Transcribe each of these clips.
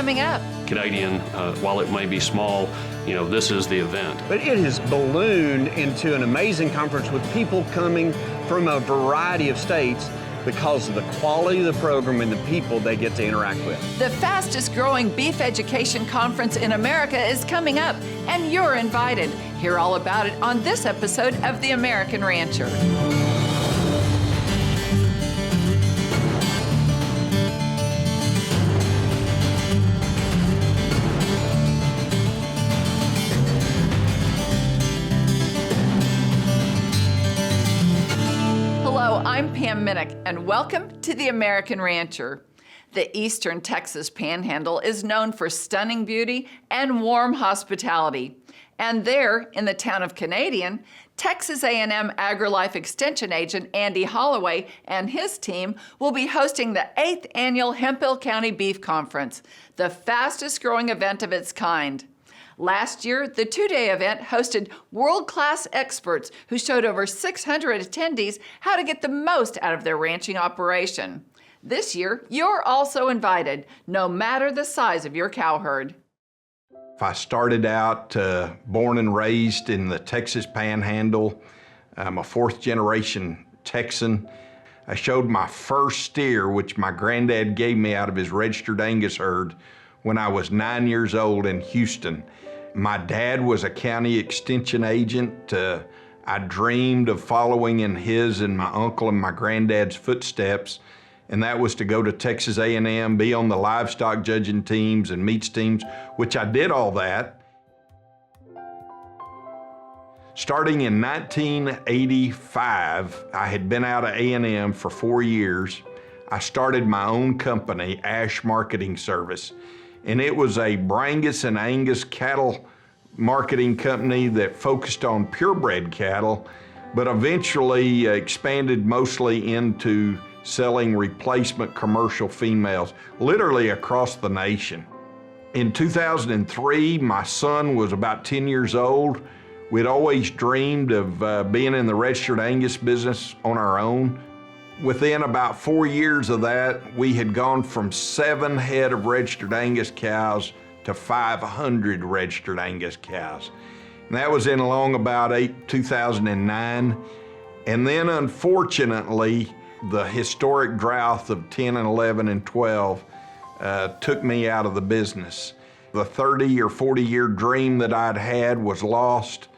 coming up. Canadian, while it may be small, this is the event. But it has ballooned into an amazing conference with people coming from a variety of states because of the quality of the program and the people they get to interact with. The fastest growing beef education conference in America is coming up, and you're invited. Hear all about it on this episode of The American Rancher. I'm Pam Minnick, and welcome to The American Rancher. The eastern Texas Panhandle is known for stunning beauty and warm hospitality. And there, in the town of Canadian, Texas A&M Agrilife Extension agent Andy Holloway and his team will be hosting the 8th annual Hemphill County Beef Conference, the fastest growing event of its kind. Last year, the two-day event hosted world-class experts who showed over 600 attendees how to get the most out of their ranching operation. This year, you're also invited, no matter the size of your cow herd. I started out born and raised in the Texas Panhandle. I'm a fourth-generation Texan. I showed my first steer, which my granddad gave me out of his registered Angus herd, when I was 9 years old in Houston. My dad was a county extension agent. I dreamed of following in his and my uncle and my granddad's footsteps, and that was to go to Texas A&M, be on the livestock judging teams and meets teams, which I did all that. Starting in 1985, I had been out of A&M for 4 years. I started my own company, Ash Marketing Service. And it was a Brangus and Angus cattle marketing company that focused on purebred cattle, but eventually expanded mostly into selling replacement commercial females, literally across the nation. In 2003, my son was about 10 years old. We'd always dreamed of being in the registered Angus business on our own. Within about 4 years of that, we had gone from 7 head of registered Angus cows to 500 registered Angus cows. And that was in along about 2009. And then unfortunately, the historic drought of 10 and 11 and 12 took me out of the business. The 30 or 40 year dream that I'd had was lost.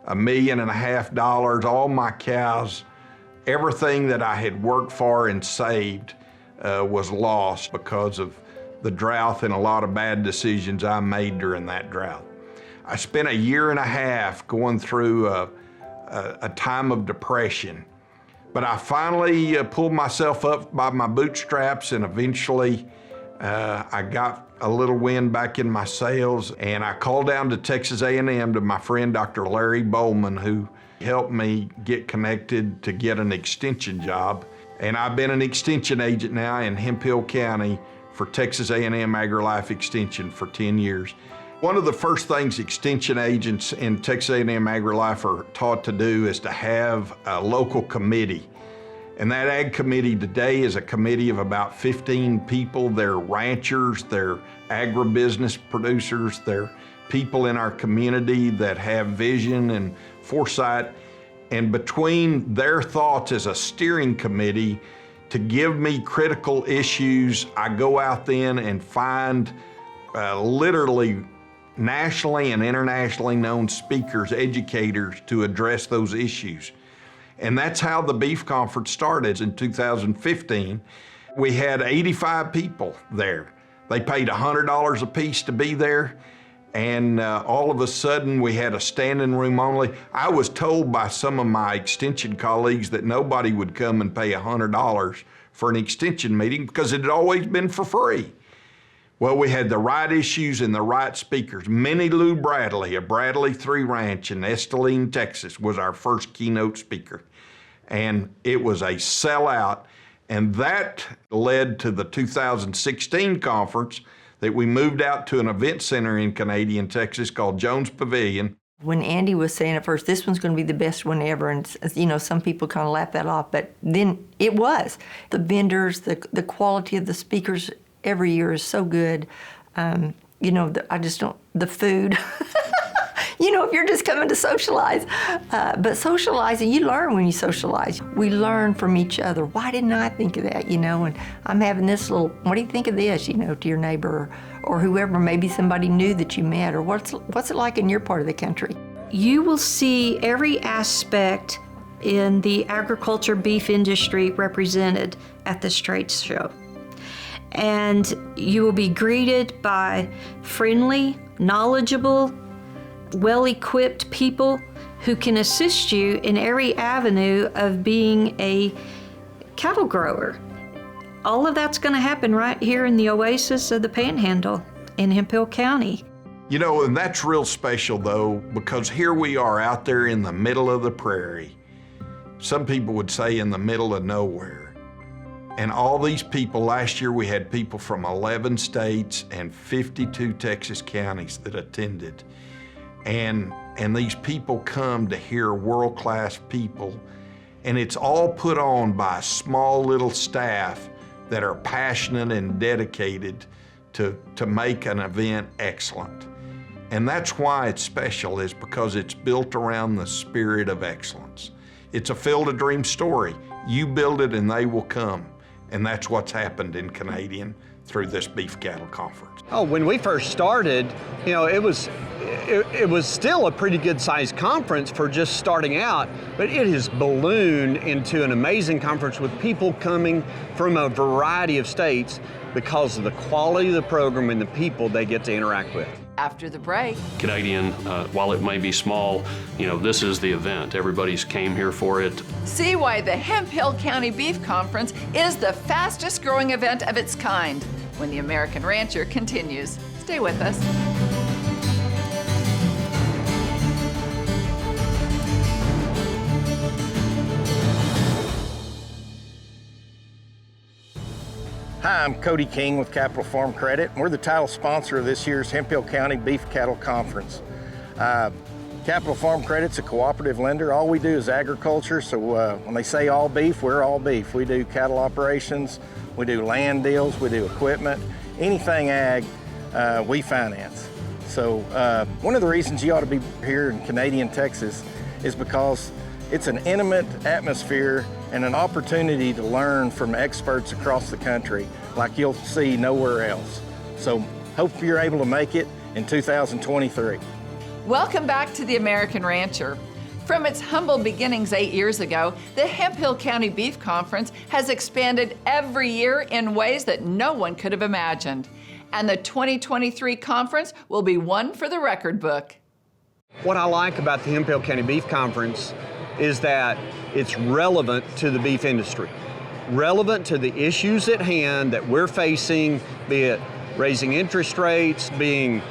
$1.5 million, all my cows, everything that I had worked for and saved was lost because of the drought and a lot of bad decisions I made during that drought. I spent 1.5 years going through a time of depression, but I finally pulled myself up by my bootstraps, and eventually I got a little wind back in my sails, and I called down to Texas A&M to my friend Dr. Larry Bowman, who helped me get connected to get an extension job. And I've been an extension agent now in Hemphill County for Texas A&M Agrilife Extension for 10 years. One of the first things extension agents in Texas A&M Agrilife are taught to do is to have a local committee. And that ag committee today is a committee of about 15 people. They're ranchers, they're agribusiness producers, they're people in our community that have vision and foresight. And between their thoughts as a steering committee to give me critical issues, I go out then and find literally nationally and internationally known speakers, educators to address those issues. And that's how the Beef Conference started in 2015. We had 85 people there. They paid $100 a piece to be there. And all of a sudden we had a standing room only. I was told by some of my extension colleagues that nobody would come and pay $100 for an extension meeting because it had always been for free. Well, we had the right issues and the right speakers. Minnie Lou Bradley of Bradley 3 Ranch in Esteline, Texas was our first keynote speaker. And it was a sellout. And that led to the 2016 conference that we moved out to an event center in Canadian, Texas called Jones Pavilion. When Andy was saying at first, this one's going to be the best one ever, and some people kind of laughed that off, but then it was. The vendors, the quality of the speakers every year is so good. I just don't, the food. If you're just coming to socialize. But socializing, you learn when you socialize. We learn from each other. Why didn't I think of that, And I'm having this little, what do you think of this, to your neighbor or whoever, maybe somebody new that you met, or what's it like in your part of the country? You will see every aspect in the agriculture beef industry represented at this trade show. And you will be greeted by friendly, knowledgeable, well-equipped people who can assist you in every avenue of being a cattle grower. All of that's going to happen right here in the oasis of the Panhandle in Hemphill County. And that's real special though, because here we are out there in the middle of the prairie. Some people would say in the middle of nowhere. And all these people, last year we had people from 11 states and 52 Texas counties that attended. And these people come to hear world-class people, and it's all put on by a small little staff that are passionate and dedicated to make an event excellent. And that's why it's special, is because it's built around the spirit of excellence. It's a Field of Dreams story. You build it and they will come. And that's what's happened in Canadian through this beef cattle conference. Oh, when we first started, it was still a pretty good sized conference for just starting out, but it has ballooned into an amazing conference with people coming from a variety of states because of the quality of the program and the people they get to interact with. After the break. Canadian, while it may be small, this is the event. Everybody's came here for it. See why the Hemphill County Beef Conference is the fastest growing event of its kind when the American Rancher continues. Stay with us. Hi, I'm Cody King with Capital Farm Credit. We're the title sponsor of this year's Hemphill County Beef Cattle Conference. Capital Farm Credit's a cooperative lender. All we do is agriculture, so when they say all beef, we're all beef. We do cattle operations, we do land deals, we do equipment, anything ag, we finance. So one of the reasons you ought to be here in Canadian Texas is because it's an intimate atmosphere and an opportunity to learn from experts across the country like you'll see nowhere else. So hope you're able to make it in 2023. Welcome back to the American Rancher. From its humble beginnings 8 years ago, the Hemphill County Beef Conference has expanded every year in ways that no one could have imagined. And the 2023 conference will be one for the record book. What I like about the Hemphill County Beef Conference is that it's relevant to the beef industry, relevant to the issues at hand that we're facing, be it raising interest rates, being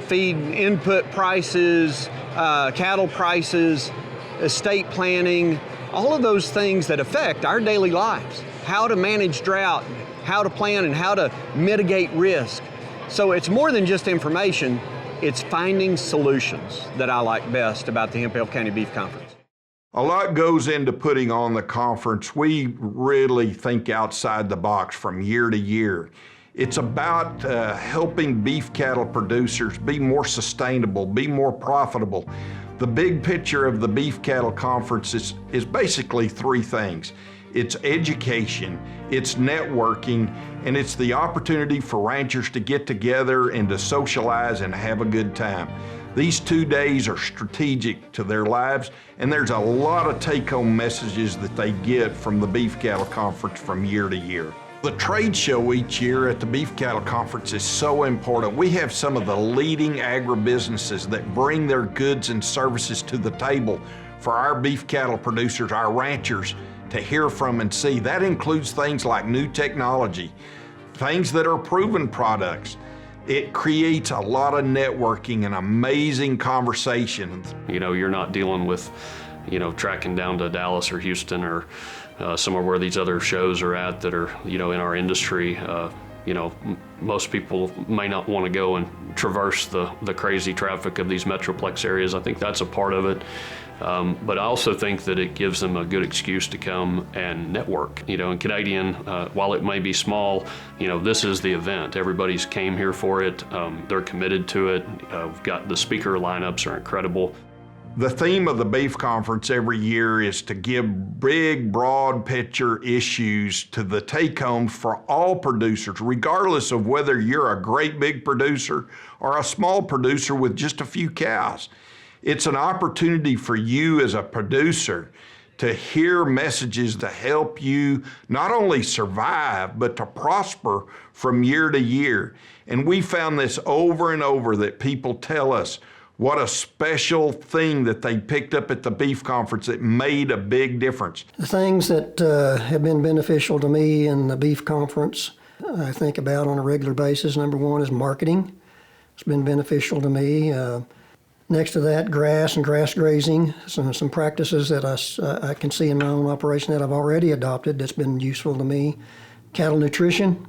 feed input prices, cattle prices, estate planning, all of those things that affect our daily lives, how to manage drought, how to plan and how to mitigate risk. So it's more than just information, it's finding solutions that I like best about the Hemphill County Beef Conference. A lot goes into putting on the conference. We really think outside the box from year to year. It's about helping beef cattle producers be more sustainable, be more profitable. The big picture of the Beef Cattle Conference is basically three things. It's education, it's networking, and it's the opportunity for ranchers to get together and to socialize and have a good time. These 2 days are strategic to their lives, and there's a lot of take-home messages that they get from the Beef Cattle Conference from year to year. The trade show each year at the Beef Cattle Conference is so important. We have some of the leading agribusinesses that bring their goods and services to the table for our beef cattle producers, our ranchers, to hear from and see. That includes things like new technology, things that are proven products. It creates a lot of networking and amazing conversations. You're not dealing with, tracking down to Dallas or Houston or somewhere where these other shows are at that are, in our industry. most people may not want to go and traverse the crazy traffic of these metroplex areas. I think that's a part of it. But I also think that it gives them a good excuse to come and network. In Canadian, while it may be small, this is the event. Everybody's came here for it. They're committed to it. We've got the speaker lineups are incredible. The theme of the Beef Conference every year is to give big, broad picture issues to the take-homes for all producers, regardless of whether you're a great big producer or a small producer with just a few cows. It's an opportunity for you as a producer to hear messages to help you not only survive, but to prosper from year to year. And we found this over and over, that people tell us what a special thing that they picked up at the Beef Conference that made a big difference. The things that have been beneficial to me in the Beef Conference, I think about on a regular basis. Number one is marketing. It's been beneficial to me. Next to that, grass and grass grazing, some practices that I can see in my own operation that I've already adopted that's been useful to me. Cattle nutrition,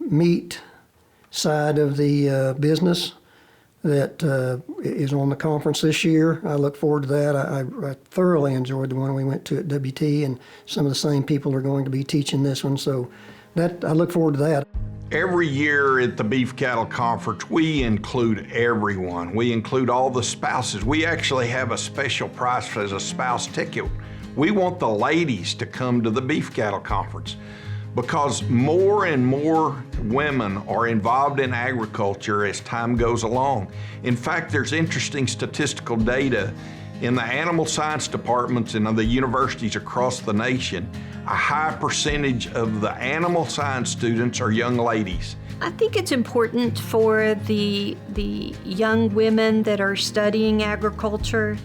meat side of the business that is on the conference this year. I look forward to that. I thoroughly enjoyed the one we went to at WT, and some of the same people are going to be teaching this one, so that I look forward to that. Every year at the Beef Cattle Conference, we include everyone. We include all the spouses. We actually have a special price as a spouse ticket. We want the ladies to come to the Beef Cattle Conference because more and more women are involved in agriculture as time goes along. In fact, there's interesting statistical data in the animal science departments in the universities across the nation. A high percentage of the animal science students are young ladies. I think it's important for the young women that are studying agriculture,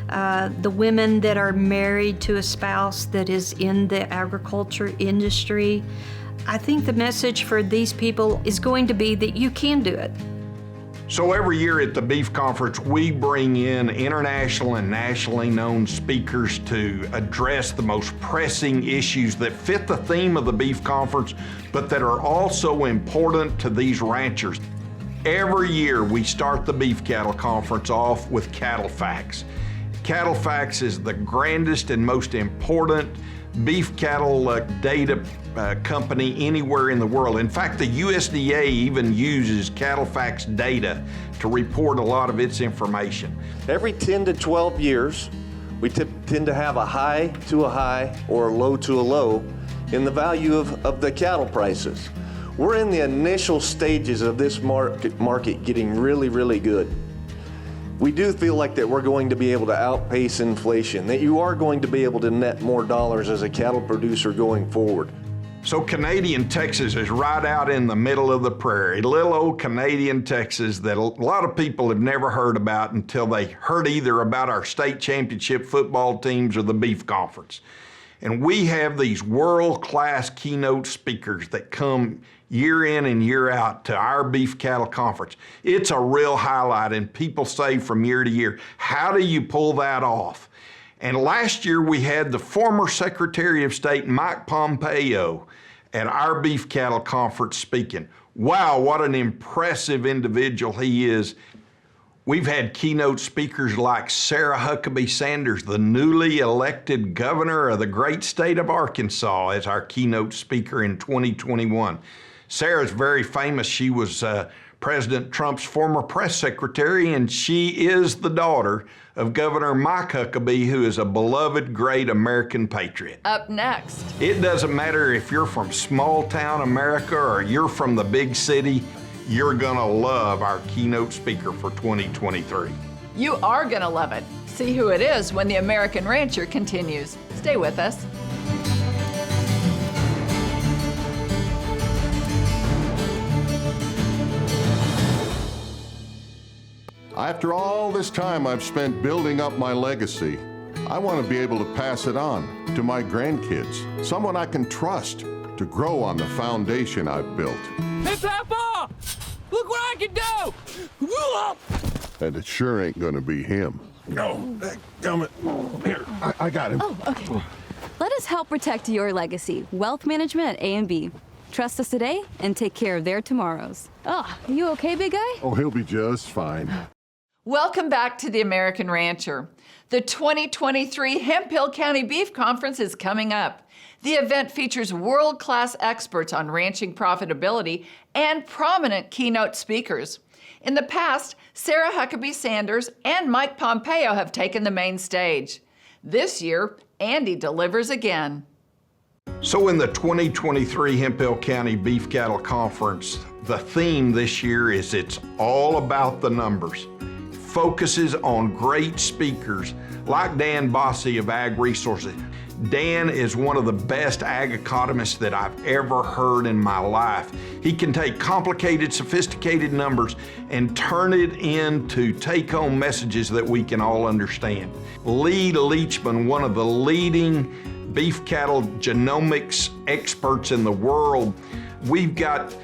the women that are married to a spouse that is in the agriculture industry. I think the message for these people is going to be that you can do it. So every year at the Beef Conference, we bring in international and nationally known speakers to address the most pressing issues that fit the theme of the Beef Conference, but that are also important to these ranchers. Every year, we start the Beef Cattle Conference off with Cattle Facts. Cattle Facts is the grandest and most important beef cattle data company anywhere in the world. In fact, the USDA even uses Cattle Facts data to report a lot of its information. Every 10 to 12 years, we tend to have a high to a high or a low to a low in the value of the cattle prices. We're in the initial stages of this market getting really, really good. We do feel like that we're going to be able to outpace inflation, that you are going to be able to net more dollars as a cattle producer going forward. So Canadian Texas is right out in the middle of the prairie, little old Canadian Texas that a lot of people have never heard about until they heard either about our state championship football teams or the Beef Conference. And we have these world-class keynote speakers that come year in and year out to our Beef Cattle Conference. It's a real highlight, and people say from year to year, how do you pull that off? And last year we had the former Secretary of State, Mike Pompeo, at our Beef Cattle Conference speaking. Wow, what an impressive individual he is. We've had keynote speakers like Sarah Huckabee Sanders, the newly elected governor of the great state of Arkansas, as our keynote speaker in 2021. Sarah's very famous. She was President Trump's former press secretary, and she is the daughter of Governor Mike Huckabee, who is a beloved, great American patriot. Up next. It doesn't matter if you're from small town America or you're from the big city, you're gonna love our keynote speaker for 2023. You are gonna love it. See who it is when the American Rancher continues. Stay with us. After all this time I've spent building up my legacy, I want to be able to pass it on to my grandkids, someone I can trust to grow on the foundation I've built. Hey, Papa! Look what I can do! And it sure ain't gonna be him. No, gummit. Here, I got him. Oh, okay. Let us help protect your legacy. Wealth management at A&B. Trust us today and take care of their tomorrows. Oh, you okay, big guy? Oh, he'll be just fine. Welcome back to the American Rancher. The 2023 Hemphill County Beef Conference is coming up. The event features world-class experts on ranching profitability and prominent keynote speakers. In the past, Sarah Huckabee Sanders and Mike Pompeo have taken the main stage. This year, Andy delivers again. So in the 2023 Hemphill County Beef Cattle Conference, the theme this year is It's All About the Numbers. Focuses on great speakers like Dan Bossy of Ag Resources. Dan is one of the best ag economists that I've ever heard in my life. He can take complicated, sophisticated numbers and turn it into take-home messages that we can all understand. Lee Leachman, one of the leading beef cattle genomics experts in the world. We've got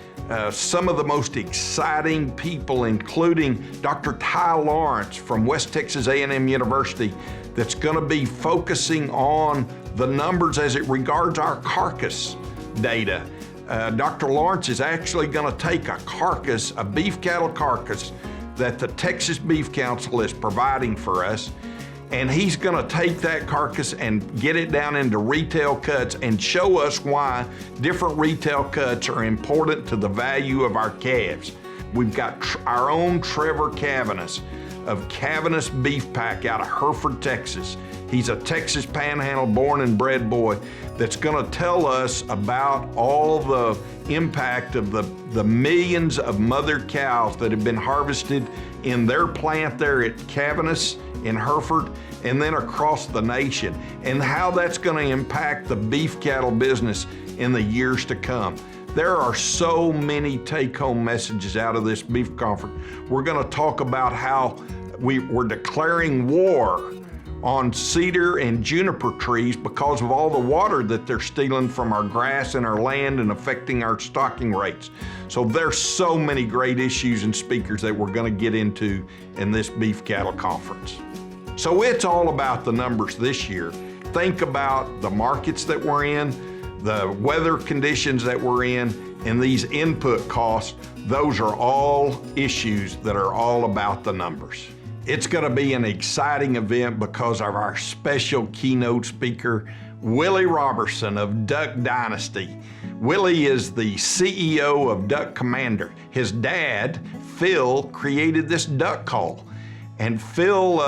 some of the most exciting people, including Dr. Ty Lawrence from West Texas A&M University, that's going to be focusing on the numbers as it regards our carcass data. Dr. Lawrence is actually going to take a carcass, a beef cattle carcass that the Texas Beef Council is providing for us, and he's going to take that carcass and get it down into retail cuts and show us why different retail cuts are important to the value of our calves. We've got our own Trevor Cavanis of Cavanis Beef Pack out of Hereford, Texas. He's a Texas Panhandle born and bred boy that's going to tell us about all the impact of the millions of mother cows that have been harvested in their plant there at Cavanis in Hereford and then across the nation, and how that's going to impact the beef cattle business in the years to come. There are so many take-home messages out of this beef conference. We're going to talk about how we're declaring war on cedar and juniper trees because of all the water that they're stealing from our grass and our land and affecting our stocking rates. So there's so many great issues and speakers that we're going to get into in this beef cattle conference. So it's all about the numbers this year. Think about the markets that we're in, the weather conditions that we're in, and these input costs. Those are all issues that are all about the numbers. It's going to be an exciting event because of our special keynote speaker, Willie Robertson of Duck Dynasty. Willie is the CEO of Duck Commander. His dad, Phil, created this duck call, and Phil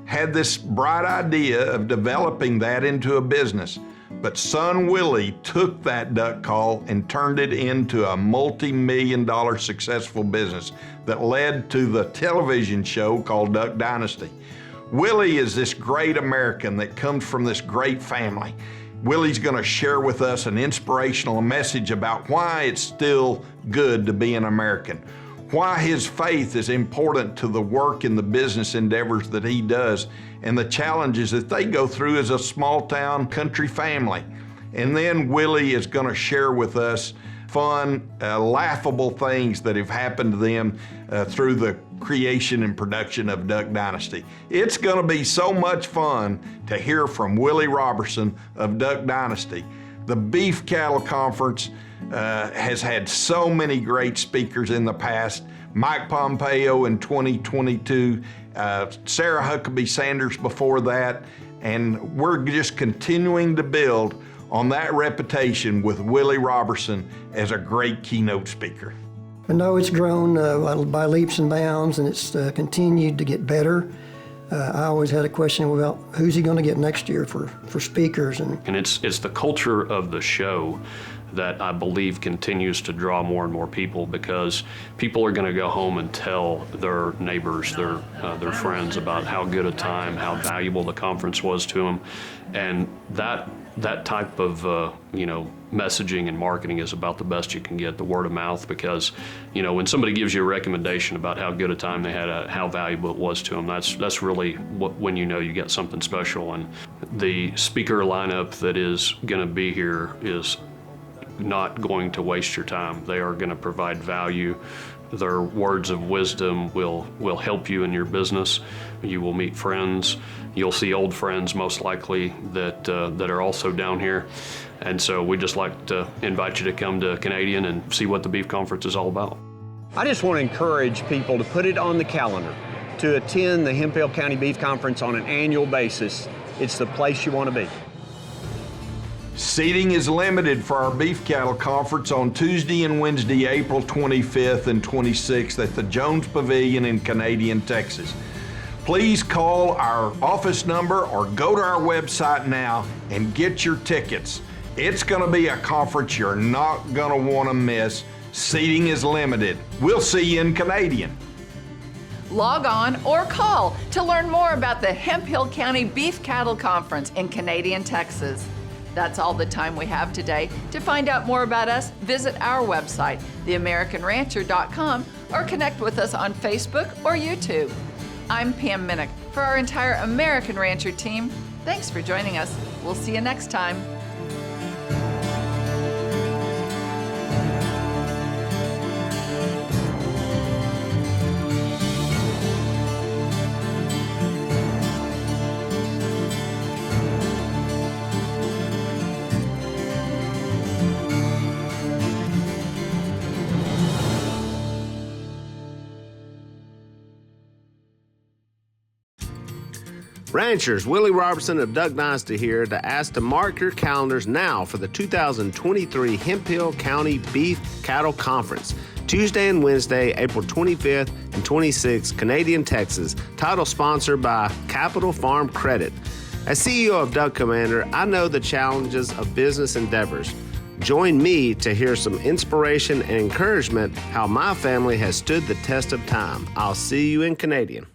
had this bright idea of developing that into a business. But son Willie took that duck call and turned it into a multi-million-dollar successful business that led to the television show called Duck Dynasty. Willie is this great American that comes from this great family. Willie's going to share with us an inspirational message about why it's still good to be an American, why his faith is important to the work and the business endeavors that he does, and the challenges that they go through as a small town country family. And then Willie is going to share with us fun, laughable things that have happened to them through the creation and production of Duck Dynasty. It's going to be so much fun to hear from Willie Robertson of Duck Dynasty. The Beef Cattle Conference has had so many great speakers in the past. Mike Pompeo in 2022, Sarah Huckabee Sanders before that, and we're just continuing to build on that reputation with Willie Robertson as a great keynote speaker. I know it's grown by leaps and bounds, and it's continued to get better. I always had a question about who's he going to get next year for speakers. And it's the culture of the show that I believe continues to draw more and more people, because people are going to go home and tell their neighbors, their friends about how good a time, how valuable the conference was to them. And that type of messaging and marketing is about the best you can get, the word of mouth, because when somebody gives you a recommendation about how good a time they had, how valuable it was to them, that's really when you get something special. And the speaker lineup that is going to be here is not going to waste your time. They are going to provide value. Their words of wisdom will help you in your business. You will meet friends. You'll see old friends most likely that are also down here. And so we just like to invite you to come to Canadian and see what the Beef Conference is all about. I just want to encourage people to put it on the calendar to attend the Hemphill County Beef Conference on an annual basis. It's the place you want to be. Seating is limited for our Beef Cattle Conference on Tuesday and Wednesday, April 25th and 26th at the Jones Pavilion in Canadian, Texas. Please call our office number or go to our website now and get your tickets. It's going to be a conference you're not going to want to miss. Seating is limited. We'll see you in Canadian. Log on or call to learn more about the Hemphill County Beef Cattle Conference in Canadian, Texas. That's all the time we have today. To find out more about us, visit our website, theamericanrancher.com, or connect with us on Facebook or YouTube. I'm Pam Minnick. For our entire American Rancher team, thanks for joining us. We'll see you next time. Ranchers, Willie Robertson of Duck Dynasty here to ask to mark your calendars now for the 2023 Hemphill County Beef Cattle Conference. Tuesday and Wednesday, April 25th and 26th, Canadian, Texas. Title sponsored by Capital Farm Credit. As CEO of Duck Commander, I know the challenges of business endeavors. Join me to hear some inspiration and encouragement how my family has stood the test of time. I'll see you in Canadian.